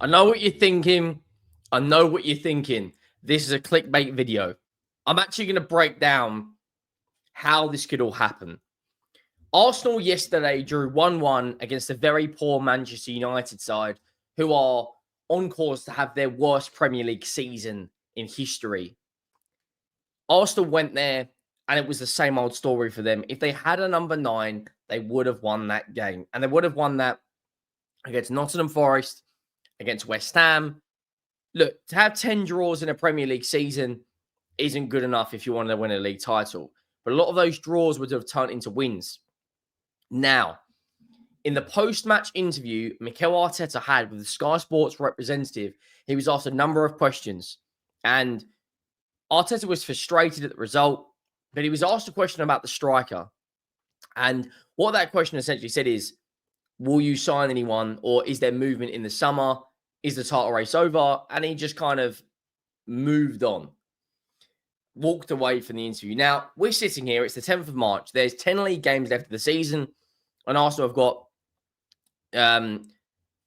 I know what you're thinking. I know what you're thinking. This is a clickbait video. I'm actually going to break down how this could all happen. Arsenal yesterday drew 1-1 against a very poor Manchester United side who are on course to have their worst Premier League season in history. Arsenal went there and it was the same old story for them. If they had a number 9, they would have won that game. And they would have won that against Nottingham Forest, against West Ham. Look, to have 10 draws in a Premier League season isn't good enough if you want to win a league title. But a lot of those draws would have turned into wins. Now, in the post-match interview Mikel Arteta had with the Sky Sports representative, he was asked a number of questions. And Arteta was frustrated at the result, but he was asked a question about the striker. And what that question essentially said is, will you sign anyone, or is there movement in the summer? Is the title race over? And he just kind of moved on, walked away from the interview. Now, we're sitting here, it's the 10th of March. There's 10 league games left of the season, and Arsenal have got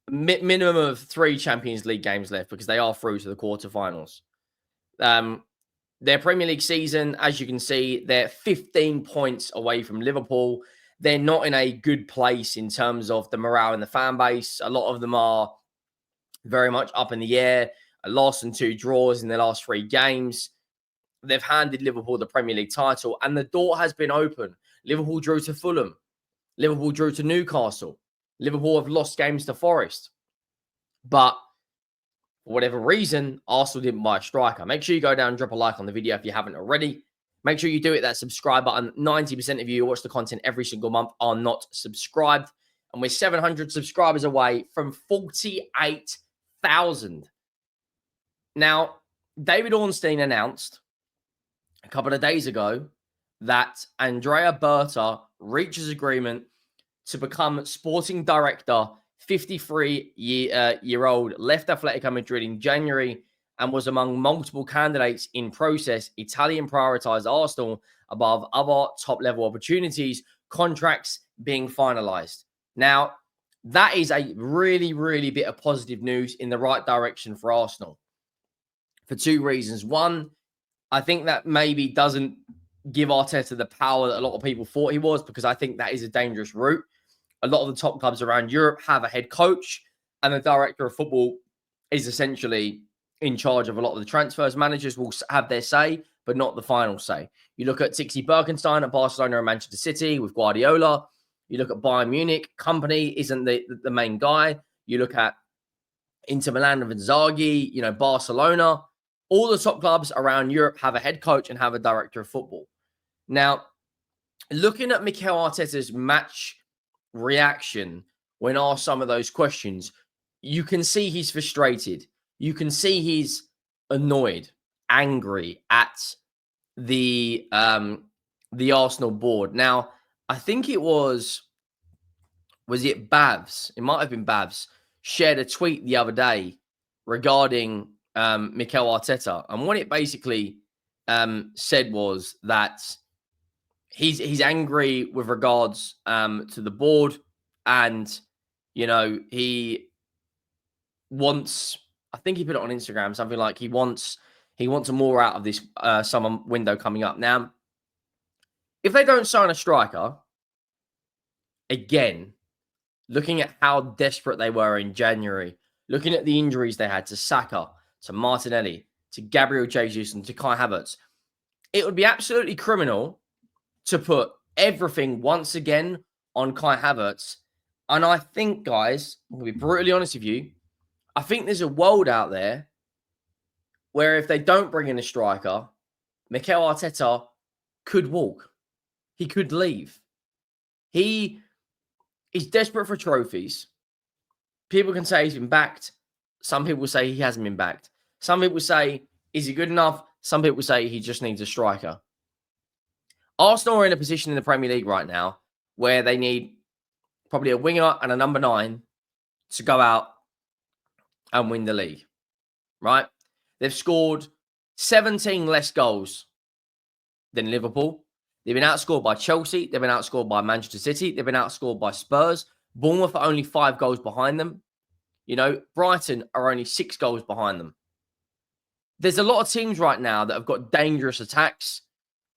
minimum of 3 Champions League games left because they are through to the quarterfinals. Their Premier League season, as you can see, they're 15 points away from Liverpool. They're not in a good place in terms of the morale in the fan base. A lot of them are very much up in the air. A loss and 2 draws in their last 3 games. They've handed Liverpool the Premier League title, and the door has been open. Liverpool drew to Fulham. Liverpool drew to Newcastle. Liverpool have lost games to Forest. But for whatever reason, Arsenal didn't buy a striker. Make sure you go down and drop a like on the video if you haven't already. Make sure you do it, that subscribe button. 90% of you who watch the content every single month are not subscribed. And we're 700 subscribers away from 48,000. Now, David Ornstein announced a couple of days ago that Andrea Berta reaches agreement to become sporting director. 53-year-old left Atletico Madrid in January and was among multiple candidates in process. Italian prioritized Arsenal above other top-level opportunities, contracts being finalized. Now, that is a really, really bit of positive news in the right direction for Arsenal for 2 reasons. One, I think that maybe doesn't give Arteta the power that a lot of people thought he was, because I think that is a dangerous route. A lot of the top clubs around Europe have a head coach, and the director of football is essentially in charge of a lot of the transfers. Managers will have their say, but not the final say. You look at Tixi Berkenstein at Barcelona and Manchester City with Guardiola. You look at Bayern Munich. Company isn't the main guy. You look at Inter Milan and Inzaghi, Barcelona. All the top clubs around Europe have a head coach and have a director of football. Now, looking at Mikel Arteta's match reaction when asked some of those questions, you can see he's frustrated. You can see he's annoyed, angry at the Arsenal board. Now, I think it was it Babs? It might have been Babs shared a tweet the other day regarding Mikel Arteta, and what it basically said was that he's angry with regards to the board, and he wants. I think he put it on Instagram, something like he wants more out of this summer window coming up. Now, if they don't sign a striker, again, looking at how desperate they were in January, looking at the injuries they had to Saka, to Martinelli, to Gabriel Jesus, and to Kai Havertz, it would be absolutely criminal to put everything once again on Kai Havertz. And I think, guys, I'm going to be brutally honest with you, I think there's a world out there where if they don't bring in a striker, Mikel Arteta could walk. He could leave. He is desperate for trophies. People can say he's been backed. Some people say he hasn't been backed. Some people say, is he good enough? Some people say he just needs a striker. Arsenal are in a position in the Premier League right now where they need probably a winger and a number 9 to go out and win the league, right? They've scored 17 less goals than Liverpool. They've been outscored by Chelsea. They've been outscored by Manchester City. They've been outscored by Spurs. Bournemouth are only 5 goals behind them. Brighton are only 6 goals behind them. There's a lot of teams right now that have got dangerous attacks,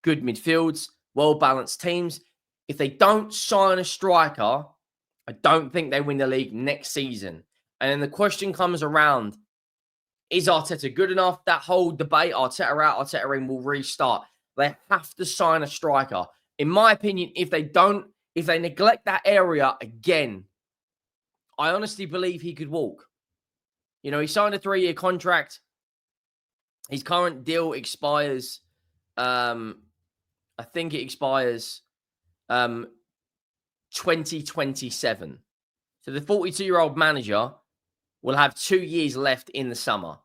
good midfields, well-balanced teams. If they don't sign a striker, I don't think they win the league next season. And then the question comes around, is Arteta good enough? That whole debate, Arteta out, Arteta in, will restart. They have to sign a striker. In my opinion, if they neglect that area again, I honestly believe he could walk. He signed a 3-year contract. His current deal expires. I think it expires 2027. So the 42-year-old manager will have 2 years left in the summer.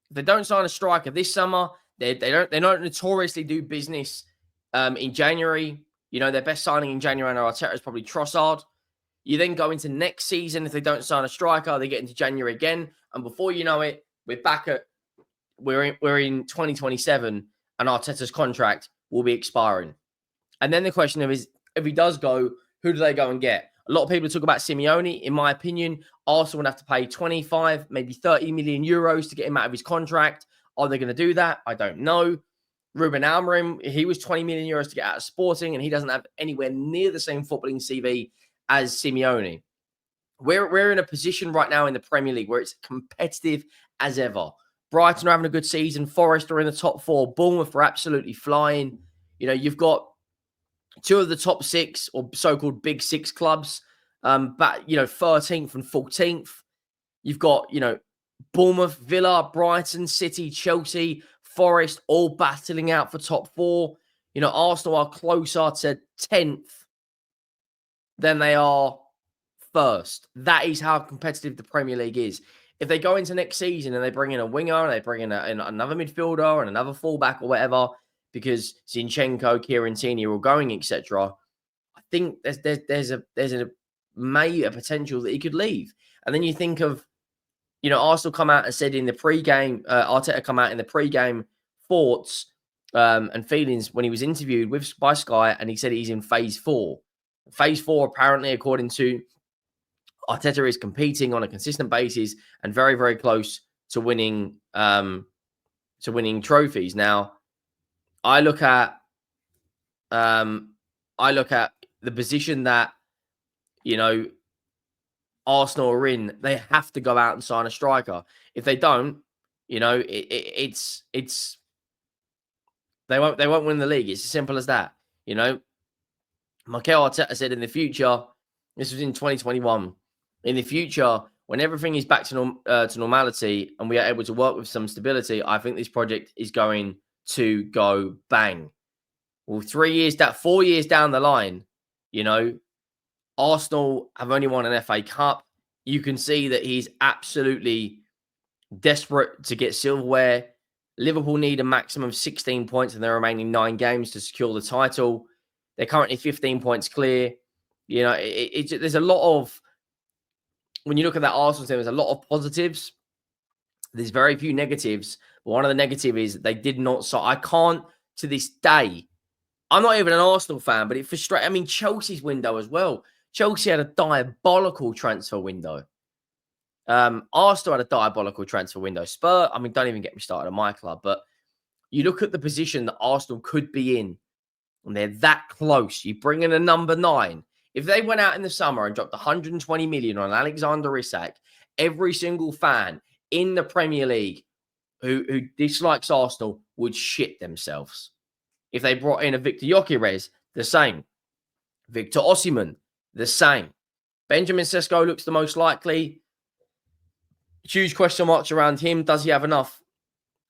If they don't sign a striker this summer, they don't notoriously do business in January. Their best signing in January under Arteta is probably Trossard. You then go into next season. If they don't sign a striker, they get into January again, and before you know it, we're in 2027, and Arteta's contract will be expiring. And then the question is, if he does go, who do they go and get? A lot of people talk about Simeone. In my opinion, Arsenal would have to pay 25, maybe 30 million euros to get him out of his contract. Are they going to do that? I don't know. Ruben Amorim, he was 20 million euros to get out of Sporting, and he doesn't have anywhere near the same footballing CV as Simeone. We're in a position right now in the Premier League where it's competitive as ever. Brighton are having a good season. Forest are in the top 4. Bournemouth are absolutely flying. You've got 2 of the top 6 or so-called big 6 clubs, but 13th and 14th. You've got Bournemouth, Villa, Brighton, City, Chelsea, Forest, all battling out for top 4. Arsenal are closer to 10th than they are first. That is how competitive the Premier League is. If they go into next season and they bring in a winger, and they bring in another midfielder and another fullback or whatever, because Zinchenko, Kieran Tierney are all going, etc., I think there's a potential that he could leave. And then you think of, Arsenal come out and said in the pre-game, Arteta come out in the pre-game thoughts and feelings when he was interviewed by Sky, and he said he's in phase 4. Phase 4, apparently, according to Arteta, is competing on a consistent basis and very, very close to winning trophies. Now, I look at the position that Arsenal are in. They have to go out and sign a striker. If they don't, it's they won't win the league. It's as simple as that. Mikel Arteta said in the future, this was in 2021. In the future, when everything is back to normality and we are able to work with some stability, I think this project is going to go bang. Well, 4 years down the line, Arsenal have only won an FA Cup. You can see that he's absolutely desperate to get silverware. Liverpool need a maximum of 16 points in their remaining 9 games to secure the title. They're currently 15 points clear. There's a lot of, when you look at that Arsenal team, there's a lot of positives. There's very few negatives. But one of the negatives is they did not. So I can't, to this day, I'm not even an Arsenal fan, but it frustrates. I mean, Chelsea's window as well. Chelsea had a diabolical transfer window. Arsenal had a diabolical transfer window. Spurs, don't even get me started on my club. But you look at the position that Arsenal could be in, and they're that close. You bring in a number 9. If they went out in the summer and dropped 120 million on Alexander Isak, every single fan in the Premier League who dislikes Arsenal would shit themselves. If they brought in a Victor Gyökeres, the same. Victor Osimhen, the same. Benjamin Sesko looks the most likely. Huge question marks around him. Does he have enough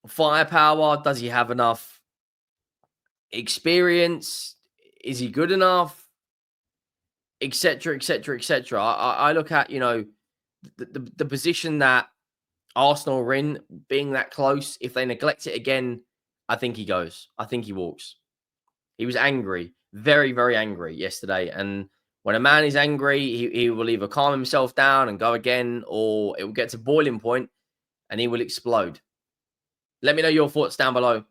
firepower? Does he have enough experience? Is he good enough? Etc. etc. etc. I look at the position that Arsenal are in, being that close. If they neglect it again, I think he goes. I think he walks. He was angry, very, very angry yesterday. And when a man is angry, he will either calm himself down and go again, or it will get to boiling point and he will explode. Let me know your thoughts down below.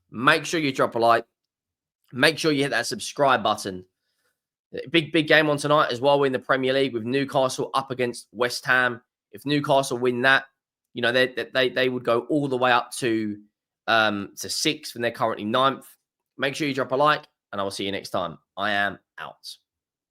Make sure you drop a like. Make sure you hit that subscribe button. Big game on tonight as well. We're in the Premier League with Newcastle up against West Ham. If Newcastle win that, you know, they would go all the way up to 6th, and they're currently 9th. Make sure you drop a like, and I will see you next time. I am out.